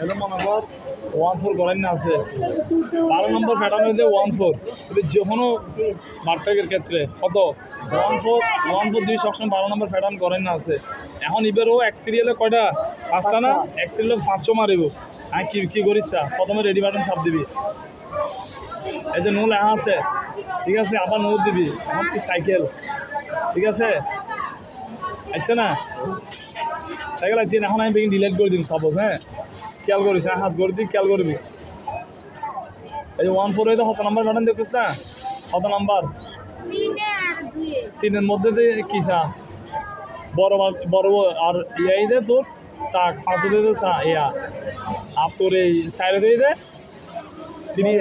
এটা মনে কর 1-4 করেন না আছে 12 নম্বর প্যাটার্ন হইতে 1-4 তবে যে কোনো মার্কেটের ক্ষেত্রে কত 1-4 2 সবসময় 12 নম্বর প্যাটার্ন করেন না আছে এখন ইবেরও এক সিরিয়ালে কয়টা 5টা না এক সিরিয়ালে 500 মারিব আমি কি করিস তা প্রথমে রেডি বাটন চাপ দিবি এই যে নো লেখা আছে ঠিক আছে আবার নোট দিবি এখন কি সাইকেল ঠিক আছে আসছে না সাইকেল আছে এখন আমি বেগিন ডিলিট করে দিন সাপোজ হ্যাঁ খেয়াল করিস হ্যাঁ হাত করে দিই খেয়াল করবি এই যে 1-4 হইতে কত নাম্বার বাটন দেখিস না কত নাম্বার 3 এর মধ্যে কি চা বড় আর ইয়াই দে তোর তাক 5 দে চা ইয়া আপ তোর এই সাইডে দিয়ে দে তিনি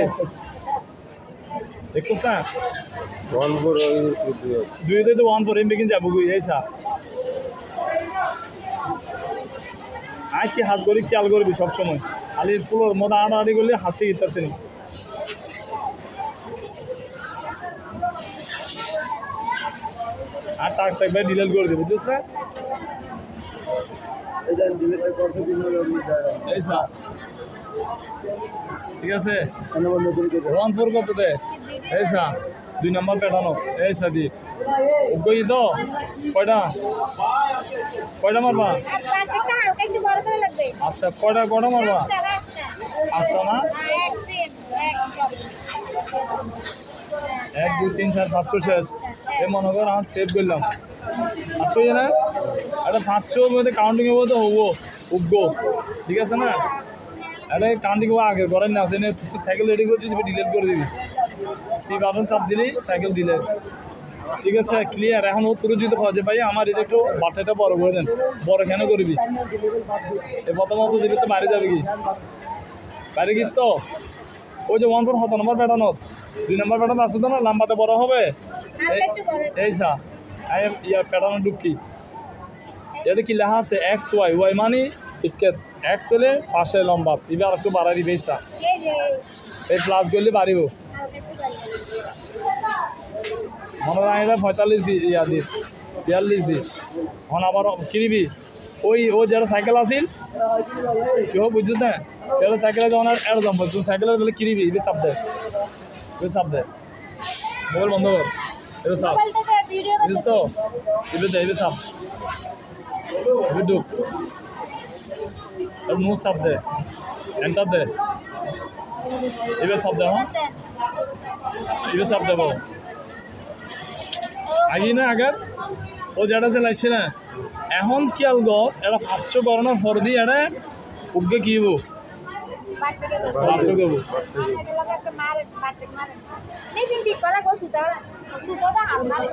দেখছিস না 1-4 দুই দে তো 1-4 এম বেগিন যাবো এই চা আজকে হাত করি খেয়াল করবি সবসময় খালি ফুলোর মধ্যে আড়াআড়ি করলে হাসি গিতাছে নি আর টাক ভাই ডিলিট করে দেবো বুঝছিস না এই স্যার ঠিক আছে 1-4 কত দে এই স্যার 2 নম্বর পেটানো এই স্যার দি ওই তো কয়টা মারবা আচ্ছা কয়টা মারবা আচ্ছা না 1 2 3 4 500 শেষ এই মনে কর আমি সেভ করলাম 500 না এটা 500 মধ্যে কাউন্টিং হবো তো হবো উগো ঠিক আছে না এটা কাউন্টিং হবো আগে করেন না আসেন সাইকেল রেডি করে দিবি ডিলিট করে দিবি সি বাটন চাপ দিলি সাইকেল ডিলিট ঠিক আছে ক্লিয়ার এখন ও পুরো যদি হয় যে ভাই আমার এটা একটু বাচ্চাটা বড় করে দেন বড় কেন করবি এই প্রথমত দিবি তো বাইরে যাবে কি বাইরে গিস তো ওই যে 1-4 কত নম্বর প্যাটার্ন 2 নম্বর প্যাটার্ন আসবে না লম্বাতে বড় হবে এই সা ইয়া প্যাটার্ন ঢুকি এটা কি লেখা আছে এক্স ওয়াই মানে টিকেট এক্স হলে পাশে লম্বা এবার একটু বাড়াই দিবে এই প্লাস করলে বাড়িব মনে হয় এটা 45 দি ইয়া দিস 42 দিস এখন আবার কিনবি ও যারা সাইকেল আসিল কেউ বুঝছো না যারা সাইকেলে যখন আর দাম বলছো সাইকেলের বলে কিনবি এটা চাপ দে মোবাইল বন্ধ কর এটা চাপ তো এটা চাপ এটা ঢুক আর নো চাপ দে এন্টার দে এবার চাপ দে হ্যাঁ এবার চাপ দেবো আগে না আগার ও যেটা চালাইছে না এখন কি আলগো এটা 500 করোনার পর দিয়ে এটা উগবে কি হবো মেশিন ঠিক করা গো সুতা হাল মারে